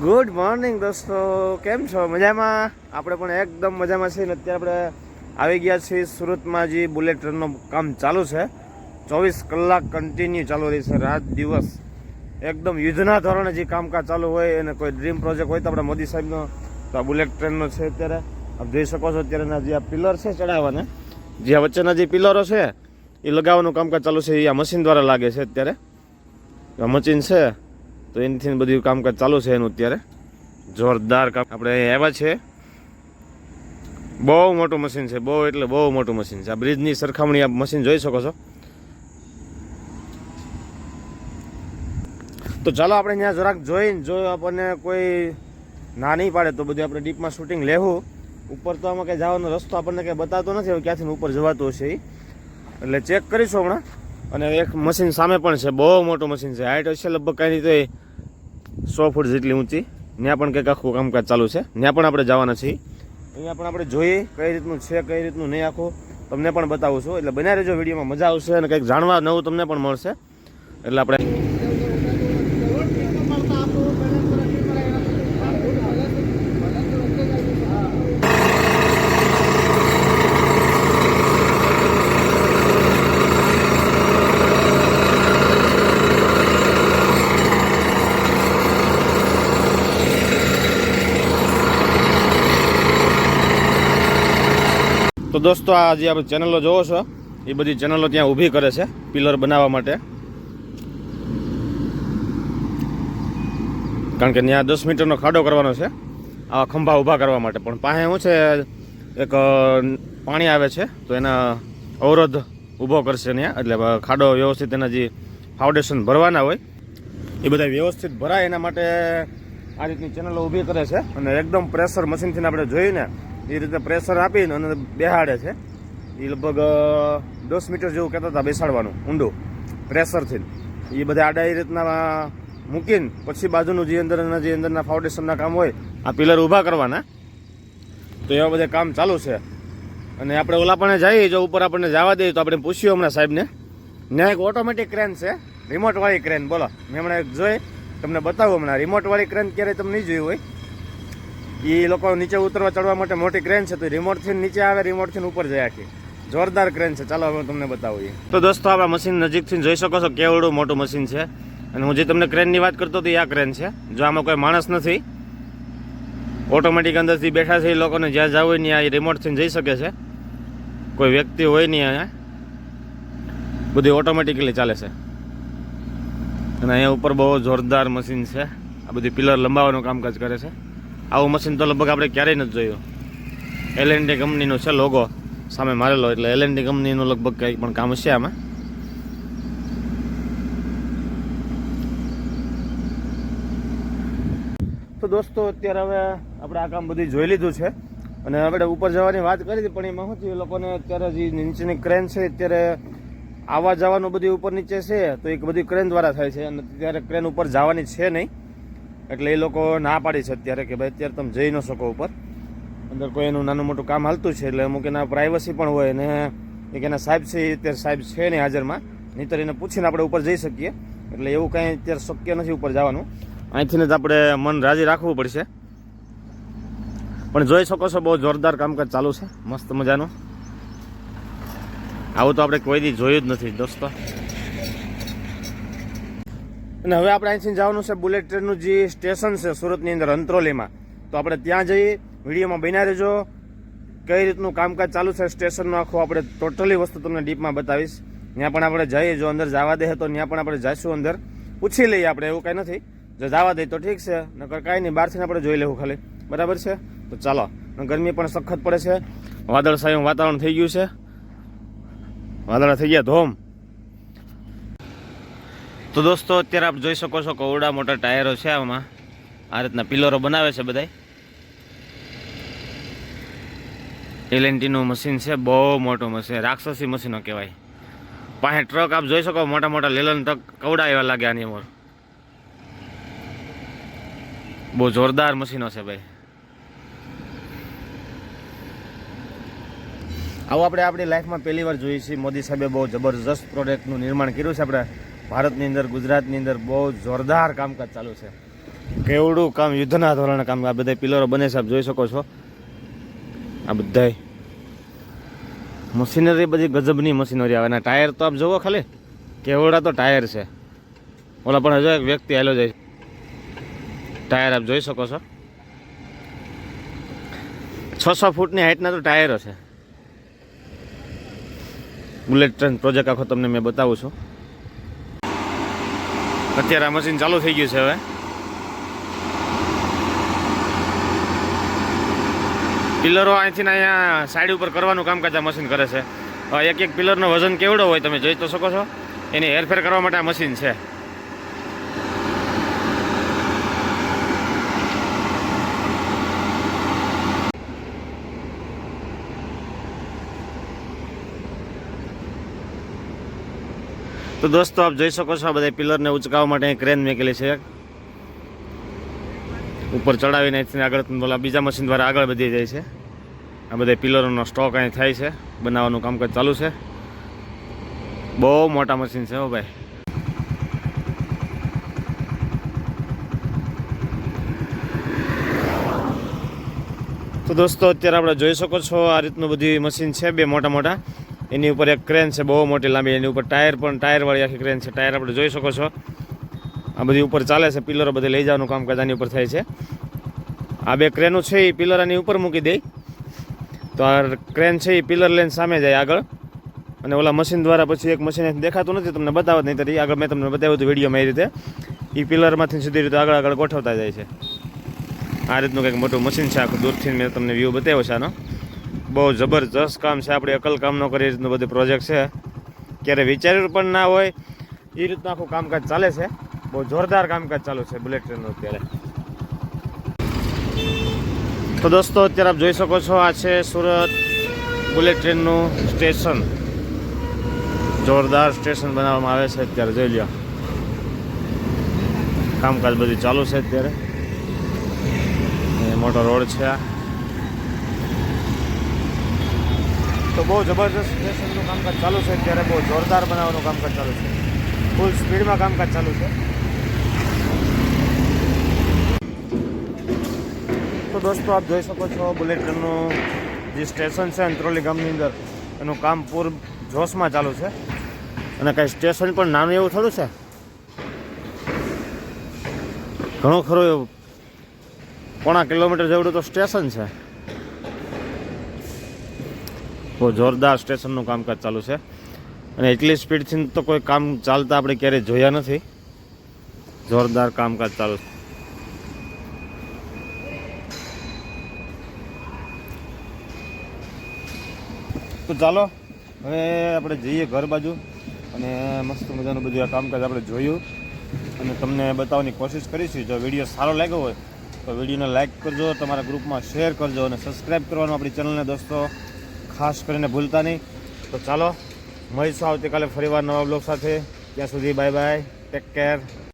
Good morning દોસ્તો, કેમ છો? મજામાં? આપણે પણ એકદમ મજામાં છીએ. અત્યારે આપણે આવી ગયા છીએ સુરતમાં. જે બુલેટ ટ્રેનનું કામ ચાલુ છે, 24 કલાક કન્ટિન્યુ ચાલુ રહી છે, રાત દિવસ એકદમ યુદ્ધના ધોરણે જે કામકાજ ચાલુ હોય અને કોઈ ડ્રીમ પ્રોજેક્ટ હોય તો આપણા મોદી સાહેબનો તો આ બુલેટ ટ્રેનનો છે. અત્યારે આપ જોઈ શકો છો, અત્યારેના જે આ પિલર છે ચડાવવાના, જે આ વચ્ચેના જે પિલરો છે એ લગાવવાનું કામકાજ ચાલુ છે. એ આ મશીન દ્વારા લાગે છે. અત્યારે આ મશીન છે તો એનાથી બધું કામકાજ ચાલુ છે એનું. અત્યારે જોરદાર કામ આપણે આવ્યા છે. બહુ મોટું મશીન છે, બહુ એટલે બહુ મોટું મશીન છે. આ બ્રિજની સરખામણી આ મશીન જોઈ શકો છો. તો ચાલો આપણે ત્યાં જરાક જોઈને, જો આપણને કોઈ ના નહીં પાડે તો બધું આપણે ડીપમાં શૂટિંગ લેવું. ઉપર તો આમાં કંઈ જવાનો રસ્તો આપણને કંઈ બતાવતો નથી, ક્યાંથી ઉપર જવાતું હશે એ, એટલે ચેક કરીશું હમણાં. અને એક મશીન સામે પણ છે, બહુ મોટું મશીન છે. હાઈટ હશે લગભગ કાંઈ નહીં તો 100 ફૂટ જેટલી ઊંચી. ત્યાં પણ કંઈક આખું કામકાજ ચાલુ છે, ત્યાં પણ આપણે જવાના છીએ. અહીંયા પણ આપણે જોઈએ કઈ રીતનું છે, કઈ રીતનું નહીં, આખું તમને પણ બતાવું છું. એટલે બન્યા રહેજો વિડીયોમાં, મજા આવશે અને કંઈક જાણવા નવું તમને પણ મળશે. એટલે આપણે તો દોસ્તો, આ જે આપણે ચેનલો જોવો છો એ બધી ચેનલો ત્યાં ઊભી કરે છે પિલર બનાવવા માટે. કારણ કે ત્યાં 10 મીટરનો ખાડો કરવાનો છે આવા ખંભા ઊભા કરવા માટે. પણ પાસે શું છે, એક પાણી આવે છે તો એના અવરોધ ઊભો કરશે ત્યાં. એટલે ખાડો વ્યવસ્થિત એના જે ફાઉન્ડેશન ભરવાના હોય એ બધા વ્યવસ્થિત ભરાય એના માટે આ રીતની ચેનલો ઊભી કરે છે. અને એકદમ પ્રેશર મશીનથી આપણે જોઈને એ રીતે પ્રેશર આપીને અને બેહાડે છે. એ લગભગ 10 મીટર જેવું કહેતા હતા બેસાડવાનું ઊંડું પ્રેશરથી. એ બધા આડા એ રીતના મૂકીને પછી બાજુનું જે અંદરના ફાઉન્ડેશનના કામ હોય આ પિલર ઊભા કરવાના. તો એવા બધા કામ ચાલુ છે. અને આપણે ઓલા પણ જઈએ, જો ઉપર આપણને જવા દઈએ તો આપણે પૂછ્યું હમણાં સાહેબને. ત્યાં એક ઓટોમેટિક ક્રેન છે, રિમોટવાળી ક્રેન. બોલો, મેં હમણાં એક જોઈ, તમને બતાવું હમણાં. રિમોટવાળી ક્રેન ક્યારેય તમે નહીં જોયું હોય. એ લોકો નીચે ઉતરવા ચડવા માટે મોટી ક્રેન છે, તો રિમોટથી નીચે આવે, રિમોટથી ઉપર જાય આખી. જોરદાર ક્રેન છે. ચાલો હવે તમને બતાવું. તો દોસ્તો, આપણા મશીન નજીકથી જોઈ શકો છો કેવડું મોટું મશીન છે. અને હું જે તમને ક્રેનની વાત કરતો હતો એ આ ક્રેન છે. જો આમાં કોઈ માણસ નથી, ઓટોમેટિક અંદરથી બેઠા છે. એ લોકોને જ્યાં જવું હોય ત્યાં એ રિમોટથી જઈ શકે છે. કોઈ વ્યક્તિ હોય નહીં અહીંયા, બધું ઓટોમેટિકલી ચાલે છે. અને અહીંયા ઉપર બહુ જોરદાર મશીન છે. આ બધી પિલર લંબાવવાનું કામકાજ કરે છે. આવું મશીન તો લગભગ આપણે ક્યારેય નથી જોયું. L&T કંપનીનો છે લોગો સામે મારેલો, એટલે L&T કંપનીનું લગભગ કંઈ પણ કામ હશે આમાં. તો દોસ્તો, અત્યારે હવે આપણે આ કામ બધું જોઈ લીધું છે અને આપણે ઉપર જવાની વાત કરી હતી. પણ એમાં શું થયું, એ લોકોને અત્યારે જે નીચેની ક્રેન છે અત્યારે આવવા જવાનું બધું ઉપર નીચે છે, તો એક બધી ક્રેન દ્વારા થાય છે. અને અત્યારે ક્રેન ઉપર જવાની છે નહીં, એટલે એ લોકો ના પાડી છે અત્યારે કે ભાઈ અત્યારે તમે જઈ ન શકો ઉપર. અંદર કોઈ એનું નાનું મોટું કામ હાલતું છે, એટલે અમુક એના પ્રાઇવસી પણ હોય. અને એક એના સાહેબ છે, અત્યારે સાહેબ છે નહીં હાજરમાં, નહીંતર એને પૂછીને આપણે ઉપર જઈ શકીએ. એટલે એવું કાંઈ અત્યારે શક્ય નથી ઉપર જવાનું. અહીંથી જ આપણે મન રાજી રાખવું પડશે. પણ જોઈ શકો છો, બહુ જોરદાર કામકાજ ચાલુ છે, મસ્ત મજાનું. આવું તો આપણે કોઈ દી જોયું જ નથી દોસ્તો. અને હવે આપણે અહીંથી જવાનું છે બુલેટ ટ્રેનનું જે સ્ટેશન છે સુરતની અંદર, અંત્રોલીમાં. તો આપણે ત્યાં જઈ વિડીયોમાં બન્યા રહેજો. કઈ રીતનું કામકાજ ચાલુ છે સ્ટેશનનું આખું આપણે ટોટલી વસ્તુ તમને ડીપમાં બતાવીશ. ત્યાં પણ આપણે જઈએ, જો અંદર જવા દે તો ત્યાં પણ આપણે જઈશું અંદર, પૂછી લઈએ આપણે. એવું કાંઈ નથી, જો જવા દે તો ઠીક છે, નકર કાંઈ નહીં, બહારથી આપણે જોઈ લેવું ખાલી. બરાબર છે? તો ચાલો. ગરમી પણ સખત પડે છે, વાદળછાયું વાતાવરણ થઈ ગયું છે, વાદળા થઈ ગયા ધોમ. તો દોસ્તો, અત્યારે આપ જોઈ શકો છો કવડા મોટા ટાયરો છે આમાં. આ રીતના પિલરો બનાવે છે બધા. L&Tનું મશીન છે, બહુ મોટું મશીન, રાક્ષસી મશીનો કહેવાય. પાસે ટ્રક આપ જોઈ શકો, મોટા મોટા લેલન ટ્રક કવડા એવા લાગે આની ઉપર. બહુ જોરદાર મશીનો છે ભાઈ. આવું આપણે આપણી લાઈફમાં પહેલી વાર જોઈએ છીએ. મોદી સાહેબે બહુ જબરજસ્ત પ્રોડક્ટનું નિર્માણ કર્યું છે આપણે ભારતની અંદર, ગુજરાતની અંદર. બહુ જોરદાર કામકાજ ચાલુ છે. કેવડું કામ યુદ્ધના ધોરણે કામ. આ બધા પિલરો બને છે, આપ જોઈ શકો છો. આ બધા મશીનરી બધી ગજબની મશીનરી આવે. અને ટાયર તો આપ જુઓ ખાલી, કેવડા તો ટાયર છે. ઓલા પણ હજુ એક વ્યક્તિ હાલો જાય. ટાયર આપ જોઈ શકો છો. 600 ફૂટની હાઇટના તો ટાયરો છે. બુલેટ ટ્રેન પ્રોજેક્ટ આખો તમને મેં બતાવું છું. અત્યારે આ મશીન ચાલુ થઈ ગયું છે. હવે પિલરો અહીંથી અહીંયા સાઈડ ઉપર કરવાનું કામકાજ આ મશીન કરે છે. એક એક પિલરનો વજન કેવડો હોય તમે જોઈ તો શકો છો. એની હેરફેર કરવા માટે આ મશીન છે. તો દોસ્તો આપ જોઈ શકો છો, આ બધા પિલરને ઉચકાવવા માટે અહીં ક્રેન મેકેલી છે. ઉપર ચડાવીને આગળ બોલા બીજા મશીન દ્વારા આગળ વધી જાય છે. આ બધા પિલરોનો સ્ટોક અહીં થાય છે. બનાવવાનું કામકાજ ચાલુ છે. બહુ મોટા મશીન છે હો ભાઈ. તો દોસ્તો અત્યારે આપણે જોઈ શકો છો આ રીતનું બધી મશીન છે. બે મોટા મોટા. એની ઉપર એક ક્રેન છે બહુ મોટી લાંબી. એની ઉપર ટાયર પણ ટાયરવાળી આખી ક્રેન છે. ટાયર આપણે જોઈ શકો છો. આ બધી ઉપર ચાલે છે. પિલરો બધે લઈ જવાનું કામકાજ આની ઉપર થાય છે. આ બે ક્રેનો છે એ પિલર આની ઉપર મૂકી દે તો આ ક્રેન છે એ પિલર લઈને સામે જાય આગળ. અને ઓલા મશીન દ્વારા પછી એક મશીન દેખાતું નથી તમને બતાવત નહીં. તો એ આગળ મેં તમને બતાવ્યું હતું વિડીયોમાં. એ રીતે એ પિલરમાંથી સીધી રીતે આગળ આગળ ગોઠવતા જાય છે. આ રીતનું કંઈક મોટું મશીન છે. આખું દૂરથી મેં તમને વ્યૂ બતાવ્યો છે આનો. બહુ જબરજસ્ત કામ છે. આપણે અકલ કામ ન કરીએ એ રીતનું બધું પ્રોજેક્ટ છે. ક્યારે વિચાર્યું પણ ના હોય એ રીતનું આખું કામકાજ ચાલે છે. બહુ જોરદાર કામકાજ ચાલુ છે બુલેટ ટ્રેનનું અત્યારે. તો દોસ્તો અત્યારે આપ જોઈ શકો છો આ છે સુરત બુલેટ ટ્રેનનું સ્ટેશન. જોરદાર સ્ટેશન બનાવવામાં આવે છે અત્યારે. જોઈ લો કામકાજ બધું ચાલુ છે અત્યારે. મોટો રોડ છે આ. તો બહુ જબરદસ્ત સ્ટેશનનું કામકાજ ચાલુ છે અત્યારે. બહુ જોરદાર બનાવવાનું કામકાજ ચાલુ છે. ફૂલ સ્પીડમાં કામકાજ ચાલુ છે. તો દોસ્તો આપ જોઈ શકો છો બુલેટ ટ્રેનનું જે સ્ટેશન છે અંત્રોલી ગામની અંદર એનું કામ પૂર જોશમાં ચાલુ છે. અને કાંઈ સ્ટેશન પણ નાનું એવું થોડું છે. ઘણું ખરું એવું 1.5 કિલોમીટર જેવડું તો સ્ટેશન છે. બહુ જોરદાર સ્ટેશનનું કામકાજ ચાલુ છે. અને એટલી સ્પીડથી તો કોઈ કામ ચાલતા આપણે ક્યારેય જોયા નથી. જોરદાર કામકાજ ચાલુ છે. તો ચાલો હવે આપણે જઈએ ઘર બાજુ. અને મસ્ત મજાનું બધું આ કામકાજ આપણે જોયું અને તમને બતાવવાની કોશિશ કરીશું. જો વિડીયો સારો લાગ્યો હોય તો વિડીયોને લાઇક કરજો, તમારા ગ્રુપમાં શેર કરજો અને સબસ્ક્રાઈબ કરવાનું આપણી ચેનલને દોસ્તો ખાસ કરીને ભૂલતા નહીં. તો ચાલો મળીશું આવતીકાલે ફરીવાર નવા બ્લોગ સાથે. ત્યાં સુધી બાય બાય, ટેક કેર.